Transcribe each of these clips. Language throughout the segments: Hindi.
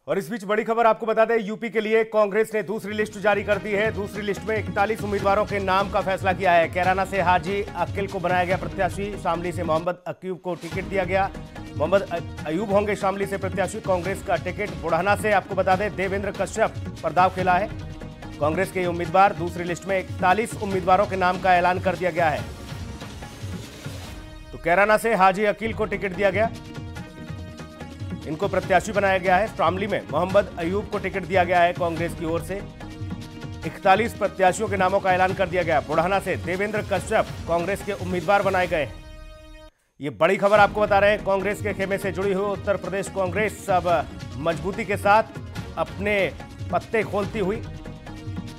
और इस बीच बड़ी खबर आपको बता दें, यूपी के लिए कांग्रेस ने दूसरी लिस्ट जारी कर दी है। दूसरी लिस्ट में 41 उम्मीदवारों के नाम का फैसला किया है। कैराना से हाजी अकील को बनाया गया प्रत्याशी, शामली से मोहम्मद अक्यूब को टिकट दिया गया। मोहम्मद अयूब होंगे शामली से प्रत्याशी। कांग्रेस का टिकट बुढ़ाना से आपको बता दें देवेंद्र कश्यप पर दाव खेला है। कांग्रेस के उम्मीदवार दूसरी लिस्ट में 41 उम्मीदवारों के नाम का ऐलान कर दिया गया है। तो कैराना से हाजी अकील को टिकट दिया गया, इनको प्रत्याशी बनाया गया है। शामली में मोहम्मद अयूब को टिकट दिया गया है कांग्रेस की ओर से। 41 प्रत्याशियों के नामों का ऐलान कर दिया गया। बुढ़ाना से देवेंद्र कश्यप कांग्रेस के उम्मीदवार बनाए गए हैं। ये बड़ी खबर आपको बता रहे हैं। कांग्रेस के खेमे से जुड़ी हुई उत्तर प्रदेश कांग्रेस अब मजबूती के साथ अपने पत्ते खोलती हुई।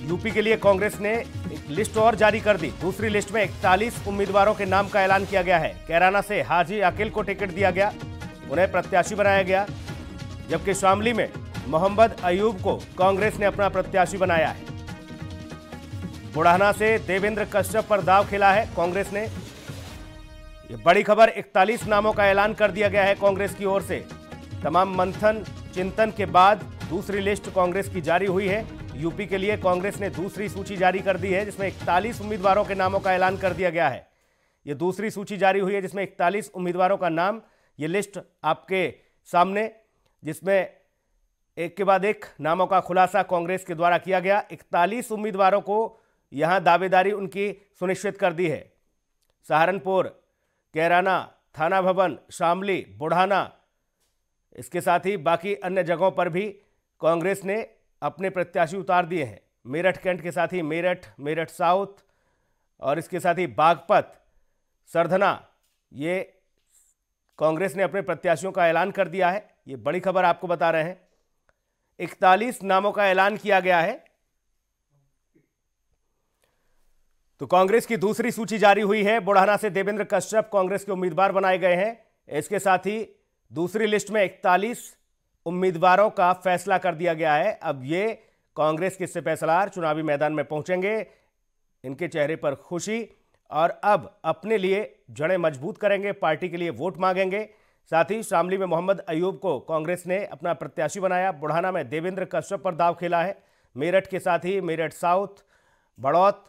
यूपी के लिए कांग्रेस ने एक लिस्ट और जारी कर दी। दूसरी लिस्ट में 41 उम्मीदवारों के नाम का ऐलान किया गया है। कैराना से हाजी अकील को टिकट दिया गया, उन्हें प्रत्याशी बनाया गया, जबकि शामली में मोहम्मद अयूब को कांग्रेस ने अपना प्रत्याशी बनाया है। बुढ़ाना से देवेंद्र कश्यप पर दाव खेला है कांग्रेस ने। ये बड़ी खबर, 41 नामों का ऐलान कर दिया गया है कांग्रेस की ओर से। तमाम मंथन चिंतन के बाद दूसरी लिस्ट कांग्रेस की जारी हुई है। यूपी के लिए कांग्रेस ने दूसरी सूची जारी कर दी है, जिसमें 41 उम्मीदवारों के नामों का ऐलान कर दिया गया है। ये दूसरी सूची जारी हुई है जिसमें 41 उम्मीदवारों का नाम, ये लिस्ट आपके सामने, जिसमें एक के बाद एक नामों का खुलासा कांग्रेस के द्वारा किया गया। 41 उम्मीदवारों को यहां दावेदारी उनकी सुनिश्चित कर दी है। सहारनपुर, कैराना, थाना भवन, शामली, बुढ़ाना, इसके साथ ही बाकी अन्य जगहों पर भी कांग्रेस ने अपने प्रत्याशी उतार दिए हैं। मेरठ कैंट के साथ ही मेरठ, मेरठ साउथ और इसके साथ ही बागपत, सरधना, ये कांग्रेस ने अपने प्रत्याशियों का ऐलान कर दिया है। ये बड़ी खबर आपको बता रहे हैं। 41 नामों का ऐलान किया गया है। तो कांग्रेस की दूसरी सूची जारी हुई है। बुढ़ाना से देवेंद्र कश्यप कांग्रेस के उम्मीदवार बनाए गए हैं। इसके साथ ही दूसरी लिस्ट में 41 उम्मीदवारों का फैसला कर दिया गया है। अब ये कांग्रेस के सिपहसालार चुनावी मैदान में पहुंचेंगे, इनके चेहरे पर खुशी, और अब अपने लिए जड़ें मजबूत करेंगे, पार्टी के लिए वोट मांगेंगे। साथ ही शामली में मोहम्मद अयूब को कांग्रेस ने अपना प्रत्याशी बनाया। बुढ़ाना में देवेंद्र कश्यप पर दाव खेला है। मेरठ के साथ ही मेरठ साउथ, बड़ौत,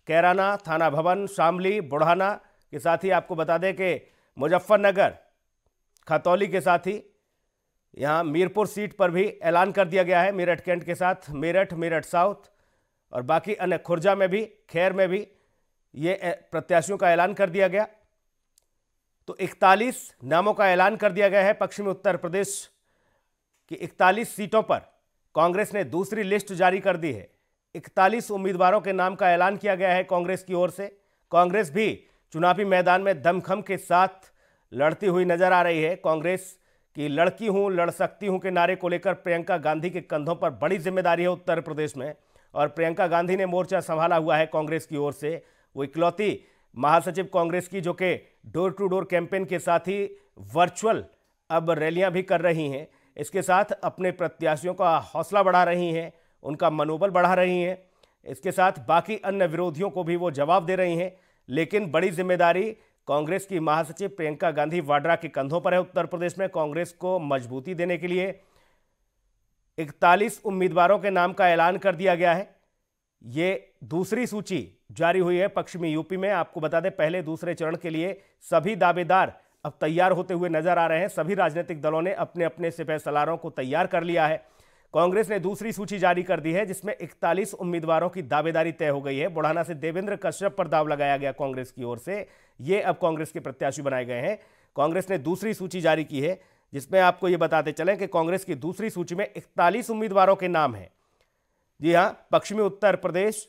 कैराना, थाना भवन, शामली, बुढ़ाना के साथ ही आपको बता दें कि मुजफ्फरनगर, खतौली के साथ ही यहाँ मीरपुर सीट पर भी ऐलान कर दिया गया है। मेरठ कैंट के साथ मेरठ, मेरठ साउथ और बाकी अन्य, खुर्जा में भी, खैर में भी ये प्रत्याशियों का ऐलान कर दिया गया। तो 41 नामों का ऐलान कर दिया गया है। पश्चिमी उत्तर प्रदेश की 41 सीटों पर कांग्रेस ने दूसरी लिस्ट जारी कर दी है। 41 उम्मीदवारों के नाम का ऐलान किया गया है कांग्रेस की ओर से। कांग्रेस भी चुनावी मैदान में दमखम के साथ लड़ती हुई नजर आ रही है। कांग्रेस की लड़की हूं, लड़ सकती हूं के नारे को लेकर प्रियंका गांधी के कंधों पर बड़ी जिम्मेदारी है उत्तर प्रदेश में, और प्रियंका गांधी ने मोर्चा संभाला हुआ है कांग्रेस की ओर से। वो इकलौती महासचिव कांग्रेस की जो कि डोर टू डोर कैंपेन के साथ ही वर्चुअल अब रैलियां भी कर रही हैं। इसके साथ अपने प्रत्याशियों का हौसला बढ़ा रही हैं, उनका मनोबल बढ़ा रही हैं। इसके साथ बाकी अन्य विरोधियों को भी वो जवाब दे रही हैं। लेकिन बड़ी जिम्मेदारी कांग्रेस की महासचिव प्रियंका गांधी वाड्रा के कंधों पर है। उत्तर प्रदेश में कांग्रेस को मजबूती देने के लिए 41 उम्मीदवारों के नाम का ऐलान कर दिया गया है। ये दूसरी सूची जारी हुई है पश्चिमी यूपी में। आपको बता दें, पहले दूसरे चरण के लिए सभी दावेदार अब तैयार होते हुए नजर आ रहे हैं। सभी राजनीतिक दलों ने अपने अपने सिपहसालारों को तैयार कर लिया है। कांग्रेस ने दूसरी सूची जारी कर दी है, जिसमें 41 उम्मीदवारों की दावेदारी तय हो गई है। बुढ़ाना से देवेंद्र कश्यप पर दाव लगाया गया कांग्रेस की ओर से। ये अब कांग्रेस के प्रत्याशी बनाए गए हैं। कांग्रेस ने दूसरी सूची जारी की है, जिसमें आपको ये बताते चलें कि कांग्रेस की दूसरी सूची में 41 उम्मीदवारों के नाम हैं। जी हां, पश्चिमी उत्तर प्रदेश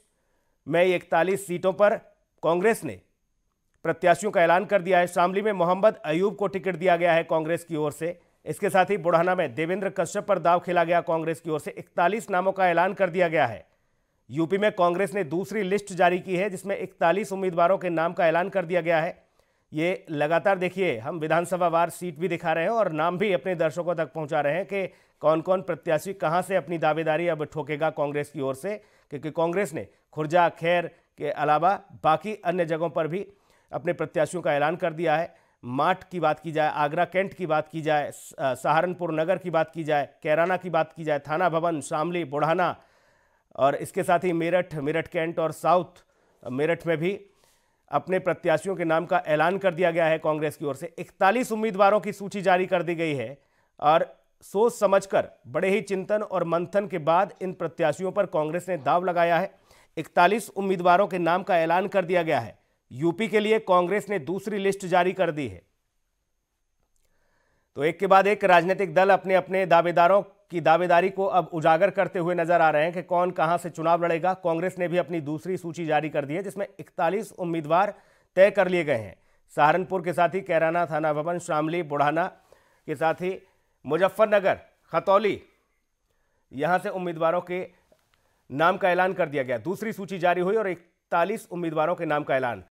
में 41 सीटों पर कांग्रेस ने प्रत्याशियों का ऐलान कर दिया है। शामली में मोहम्मद अयूब को टिकट दिया गया है कांग्रेस की ओर से। इसके साथ ही बुढ़ाना में देवेंद्र कश्यप पर दाव खेला गया कांग्रेस की ओर से। 41 नामों का ऐलान कर दिया गया है। यूपी में कांग्रेस ने दूसरी लिस्ट जारी की है, जिसमें 41 उम्मीदवारों के नाम का ऐलान कर दिया गया है। ये लगातार देखिए, हम विधानसभा वार सीट भी दिखा रहे हैं और नाम भी अपने दर्शकों तक पहुंचा रहे हैं कि कौन कौन प्रत्याशी कहां से अपनी दावेदारी अब ठोकेगा कांग्रेस की ओर से, क्योंकि कांग्रेस ने खुर्जा, खैर के अलावा बाकी अन्य जगहों पर भी अपने प्रत्याशियों का ऐलान कर दिया है। माठ की बात की जाए, आगरा कैंट की बात की जाए, सहारनपुर नगर की बात की जाए, कैराना की बात की जाए, थाना भवन, शामली, बुढ़ाना और इसके साथ ही मेरठ कैंट और साउथ मेरठ में भी अपने प्रत्याशियों के नाम का ऐलान कर दिया गया है। कांग्रेस की ओर से 41 उम्मीदवारों की सूची जारी कर दी गई है और सोच समझकर बड़े ही चिंतन और मंथन के बाद इन प्रत्याशियों पर कांग्रेस ने दांव लगाया है। 41 उम्मीदवारों के नाम का ऐलान कर दिया गया है। यूपी के लिए कांग्रेस ने दूसरी लिस्ट जारी कर दी है। तो एक के बाद एक राजनीतिक दल अपने अपने दावेदारों की दावेदारी को अब उजागर करते हुए नजर आ रहे हैं कि कौन कहां से चुनाव लड़ेगा। कांग्रेस ने भी अपनी दूसरी सूची जारी कर दी है जिसमें 41 उम्मीदवार तय कर लिए गए हैं। सहारनपुर के साथ ही कैराना, थाना भवन, शामली, बुढ़ाना के साथ ही मुजफ्फरनगर, खतौली, यहां से उम्मीदवारों के नाम का ऐलान कर दिया गया। दूसरी सूची जारी हुई और 41 उम्मीदवारों के नाम का ऐलान